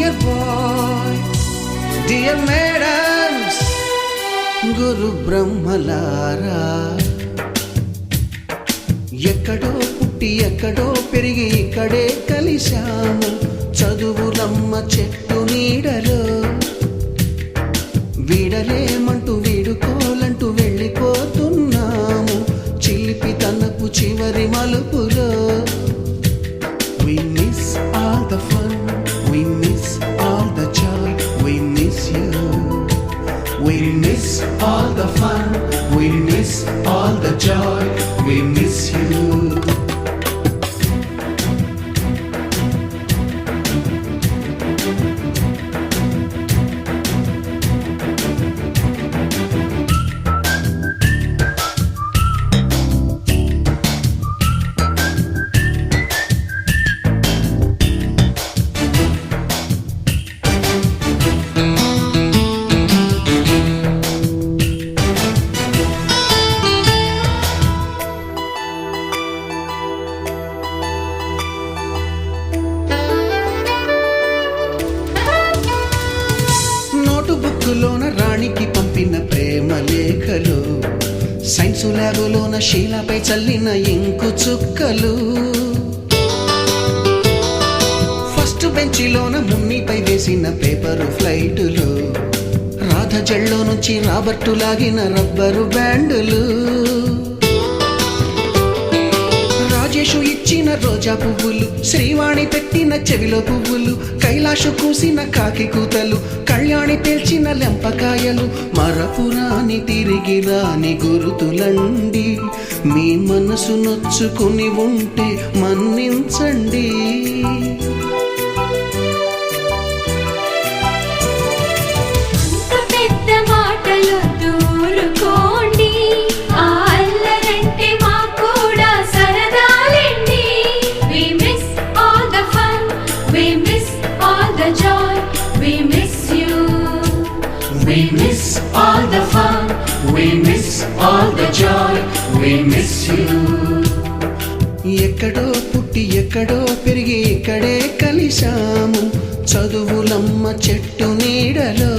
Dear bye, dear madams, గురు బ్రహ్మలారా, ఎక్కడో పుట్టి ఎక్కడో పెరిగి ఇక్కడే కలిశాము చదువులమ్మ చెట్టు నీడలో. వీడలేమంటూ వీడుకోలంటూ వెళ్ళిపోతున్నాము చిలిపి తనపు చివరి మలుపులో. We miss all the fun, we miss all the joy, we miss you. We miss all the fun, we miss all the joy, we miss you. బుక్కులోన రాణికి పంపిన ప్రేమ లేఖలు, సైన్సు ల్యాబులోన శీలాపై చల్లిన ఇంకు చుక్కలు, ఫస్ట్ బెంచిలోన మున్నిపై వేసిన పేపరు ఫ్లైటులు, రాధ జల్లో నుంచి రాబర్టు లాగిన rubber బ్యాండులు, Rajesh ఇచ్చిన రోజా పువ్వులు, శ్రీవాణి పెట్టిన చెవిలో పువ్వులు, కైలాషు కూసిన కాకి కూతలు, కళ్యాణి పేల్చిన లెంపకాయలు, మరపురాని తిరిగి రాని గురుతులండి. మీ మనసు నొచ్చుకుని ఉంటే మన్నించండి. We miss all the fun, we miss all the joy, we miss you. ఎక్కడో పుట్టి ఎక్కడో పెరిగి ఇక్కడే కలిశాము చదువులమ్మ చెట్టు నీడలో.